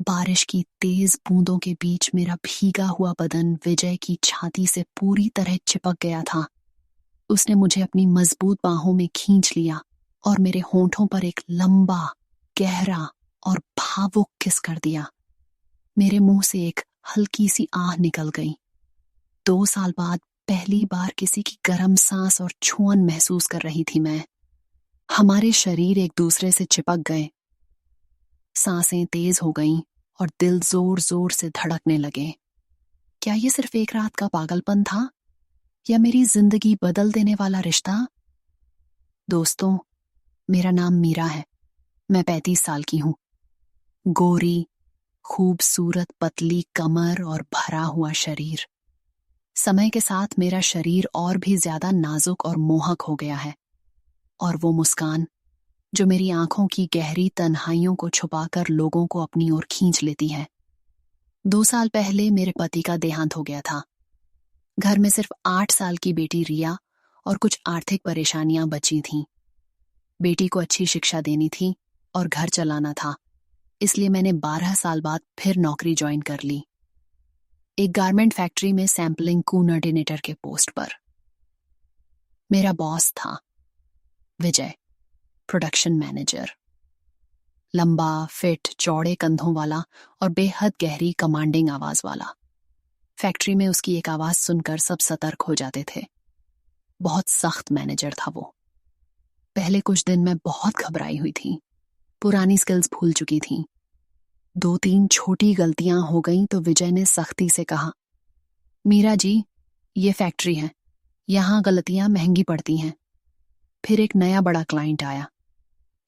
बारिश की तेज बूंदों के बीच मेरा भीगा हुआ बदन विजय की छाती से पूरी तरह चिपक गया था। उसने मुझे अपनी मजबूत बाहों में खींच लिया और मेरे होंठों पर एक लंबा, गहरा और भावुक किस कर दिया। मेरे मुंह से एक हल्की सी आह निकल गई। 2 साल बाद पहली बार किसी की गर्म सांस और छुअन महसूस कर रही थी मैं। हमारे शरीर एक दूसरे से चिपक गए। सांसें तेज हो गईं और दिल जोर जोर से धड़कने लगे। क्या ये सिर्फ एक रात का पागलपन था या मेरी जिंदगी बदल देने वाला रिश्ता? दोस्तों, मेरा नाम मीरा है। मैं 35 साल की हूं। गोरी, खूबसूरत पतली कमर और भरा हुआ शरीर। समय के साथ मेरा शरीर और भी ज्यादा नाजुक और मोहक हो गया है। और वो मुस्कान जो मेरी आंखों की गहरी तन्हाइयों को छुपाकर लोगों को अपनी ओर खींच लेती है। 2 साल पहले मेरे पति का देहांत हो गया था। घर में सिर्फ 8 साल की बेटी रिया और कुछ आर्थिक परेशानियां बची थीं। बेटी को अच्छी शिक्षा देनी थी और घर चलाना था, इसलिए मैंने 12 साल बाद फिर नौकरी ज्वाइन कर ली। एक गारमेंट फैक्ट्री में सैंपलिंग कोऑर्डिनेटर के पोस्ट पर। मेरा बॉस था विजय, प्रोडक्शन मैनेजर। लंबा, फिट, चौड़े कंधों वाला और बेहद गहरी कमांडिंग आवाज वाला। फैक्ट्री में उसकी एक आवाज सुनकर सब सतर्क हो जाते थे। बहुत सख्त मैनेजर था वो। पहले कुछ दिन मैं बहुत घबराई हुई थी। पुरानी स्किल्स भूल चुकी थी। 2-3 छोटी गलतियां हो गईं तो विजय ने सख्ती से कहा, मीरा जी, ये फैक्ट्री है, यहां गलतियां महंगी पड़ती हैं। फिर एक नया बड़ा क्लाइंट आया।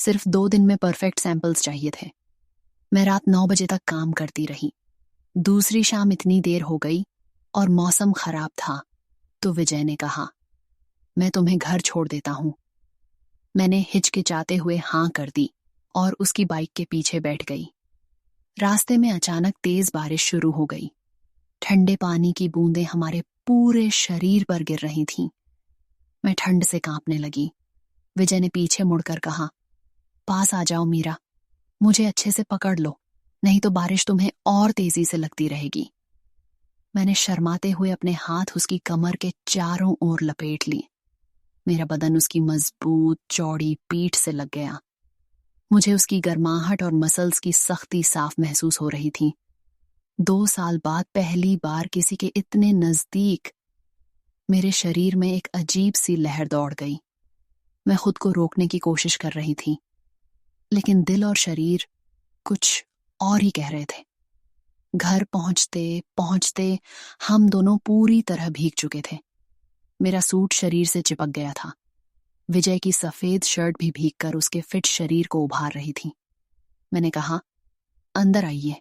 सिर्फ 2 दिन में परफेक्ट सैंपल्स चाहिए थे। मैं रात 9 बजे तक काम करती रही। दूसरी शाम इतनी देर हो गई और मौसम खराब था तो विजय ने कहा, मैं तुम्हें घर छोड़ देता हूं। मैंने हिचकिचाते हुए हां कर दी और उसकी बाइक के पीछे बैठ गई। रास्ते में अचानक तेज बारिश शुरू हो गई। ठंडे पानी की बूंदें हमारे पूरे शरीर पर गिर रही थीं। मैं ठंड से कांपने लगी। विजय ने पीछे मुड़कर कहा, पास आ जाओ मीरा, मुझे अच्छे से पकड़ लो, नहीं तो बारिश तुम्हें और तेजी से लगती रहेगी। मैंने शर्माते हुए अपने हाथ उसकी कमर के चारों ओर लपेट लिए। मेरा बदन उसकी मजबूत चौड़ी पीठ से लग गया। मुझे उसकी गर्माहट और मसल्स की सख्ती साफ महसूस हो रही थी। 2 साल बाद पहली बार किसी के इतने नजदीक। मेरे शरीर में एक अजीब सी लहर दौड़ गई। मैं खुद को रोकने की कोशिश कर रही थी, लेकिन दिल और शरीर कुछ और ही कह रहे थे। घर पहुंचते पहुंचते हम दोनों पूरी तरह भीग चुके थे। मेरा सूट शरीर से चिपक गया था। विजय की सफेद शर्ट भी भीगकर उसके फिट शरीर को उभार रही थी। मैंने कहा, अंदर आइए,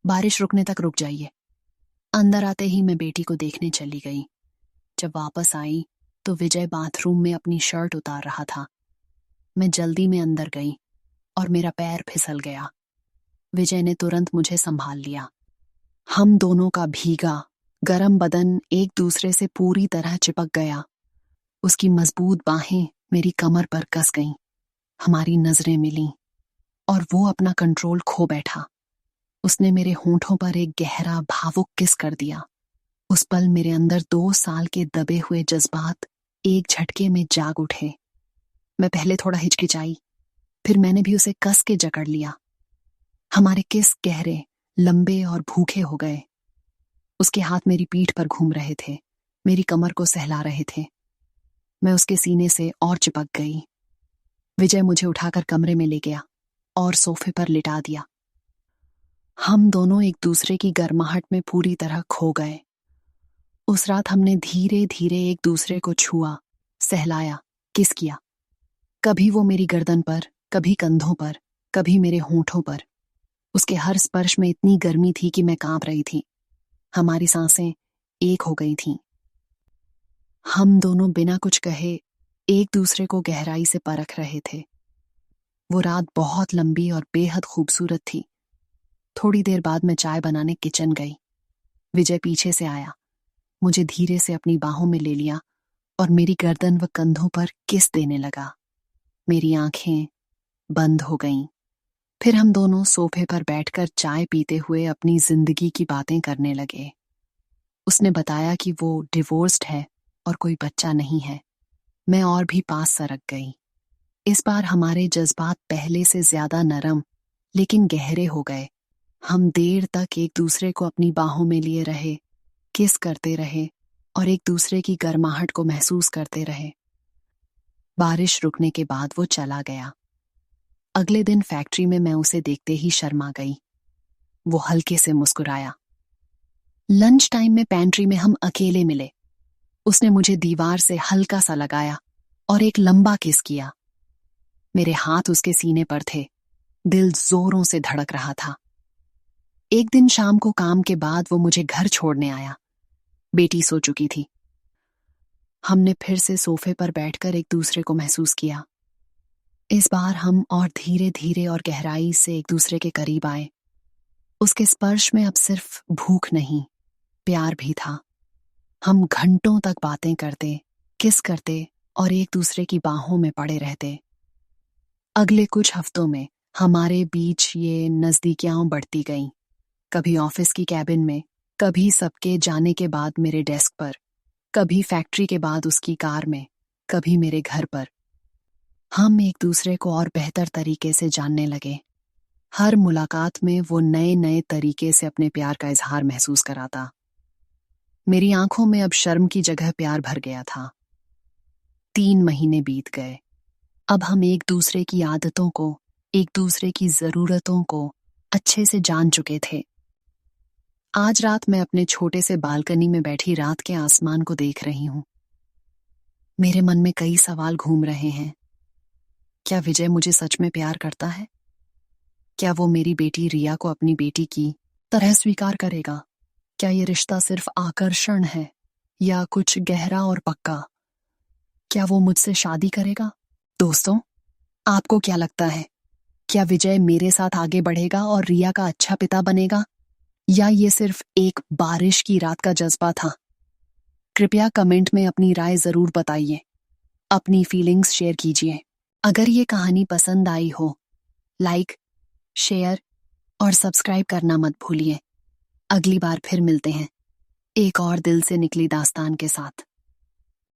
बारिश रुकने तक रुक जाइए। अंदर आते ही मैं बेटी को देखने चली गई। जब वापस आई तो विजय बाथरूम में अपनी शर्ट उतार रहा था। मैं जल्दी में अंदर गई और मेरा पैर फिसल गया। विजय ने तुरंत मुझे संभाल लिया। हम दोनों का भीगा, गरम बदन एक दूसरे से पूरी तरह चिपक गया। उसकी मजबूत बाहें मेरी कमर पर कस गईं। हमारी नजरें मिलीं और वो अपना कंट्रोल खो बैठा। उसने मेरे होंठों पर एक गहरा भावुक किस कर दिया। उस पल मेरे अंदर 2 साल के दबे हुए जज्बात एक झटके में जाग उठे। मैं पहले थोड़ा हिचकिचाई, फिर मैंने भी उसे कस के जकड़ लिया। हमारे किस गहरे, लंबे और भूखे हो गए। उसके हाथ मेरी पीठ पर घूम रहे थे, मेरी कमर को सहला रहे थे। मैं उसके सीने से और चिपक गई। विजय मुझे उठाकर कमरे में ले गया और सोफे पर लिटा दिया। हम दोनों एक दूसरे की गर्माहट में पूरी तरह खो गए। उस रात हमने धीरे धीरे एक दूसरे को छुआ, सहलाया, किस किया। कभी वो मेरी गर्दन पर, कभी कंधों पर, कभी मेरे होंठों पर। उसके हर स्पर्श में इतनी गर्मी थी कि मैं कांप रही थी। हमारी सांसें एक हो गई थीं। हम दोनों बिना कुछ कहे एक दूसरे को गहराई से परख रहे थे। वो रात बहुत लंबी और बेहद खूबसूरत थी। थोड़ी देर बाद मैं चाय बनाने किचन गई। विजय पीछे से आया, मुझे धीरे से अपनी बाहों में ले लिया और मेरी गर्दन व कंधों पर किस देने लगा। मेरी आंखें बंद हो गईं। फिर हम दोनों सोफे पर बैठकर चाय पीते हुए अपनी जिंदगी की बातें करने लगे। उसने बताया कि वो डिवोर्स्ड है और कोई बच्चा नहीं है। मैं और भी पास सरक गई। इस बार हमारे जज्बात पहले से ज्यादा नरम लेकिन गहरे हो गए। हम देर तक एक दूसरे को अपनी बाहों में लिए रहे, किस करते रहे और एक दूसरे की गर्माहट को महसूस करते रहे। बारिश रुकने के बाद वो चला गया। अगले दिन फैक्ट्री में मैं उसे देखते ही शर्मा गई। वो हल्के से मुस्कुराया। लंच टाइम में पैंट्री में हम अकेले मिले। उसने मुझे दीवार से हल्का सा लगाया और एक लंबा किस किया। मेरे हाथ उसके सीने पर थे। दिल जोरों से धड़क रहा था। एक दिन शाम को काम के बाद वो मुझे घर छोड़ने आया। बेटी सो चुकी थी। हमने फिर से सोफे पर बैठकर एक दूसरे को महसूस किया। इस बार हम और धीरे धीरे और गहराई से एक दूसरे के करीब आए। उसके स्पर्श में अब सिर्फ भूख नहीं, प्यार भी था। हम घंटों तक बातें करते, किस करते और एक दूसरे की बाहों में पड़े रहते। अगले कुछ हफ्तों में हमारे बीच ये नजदीकियां बढ़ती गईं। कभी ऑफिस की कैबिन में, कभी सबके जाने के बाद मेरे डेस्क पर, कभी फैक्ट्री के बाद उसकी कार में, कभी मेरे घर पर। हम एक दूसरे को और बेहतर तरीके से जानने लगे। हर मुलाकात में वो नए नए तरीके से अपने प्यार का इजहार महसूस कराता। मेरी आंखों में अब शर्म की जगह प्यार भर गया था। 3 महीने बीत गए। अब हम एक दूसरे की आदतों को, एक दूसरे की जरूरतों को अच्छे से जान चुके थे। आज रात मैं अपने छोटे से बालकनी में बैठी रात के आसमान को देख रही हूं। मेरे मन में कई सवाल घूम रहे हैं। क्या विजय मुझे सच में प्यार करता है? क्या वो मेरी बेटी रिया को अपनी बेटी की तरह स्वीकार करेगा? क्या ये रिश्ता सिर्फ आकर्षण है या कुछ गहरा और पक्का? क्या वो मुझसे शादी करेगा? दोस्तों, आपको क्या लगता है? क्या विजय मेरे साथ आगे बढ़ेगा और रिया का अच्छा पिता बनेगा, या ये सिर्फ एक बारिश की रात का जज्बा था? कृपया कमेंट में अपनी राय जरूर बताइए। अपनी फीलिंग्स शेयर कीजिए। अगर ये कहानी पसंद आई हो, लाइक, शेयर और सब्सक्राइब करना मत भूलिए। अगली बार फिर मिलते हैं एक और दिल से निकली दास्तान के साथ।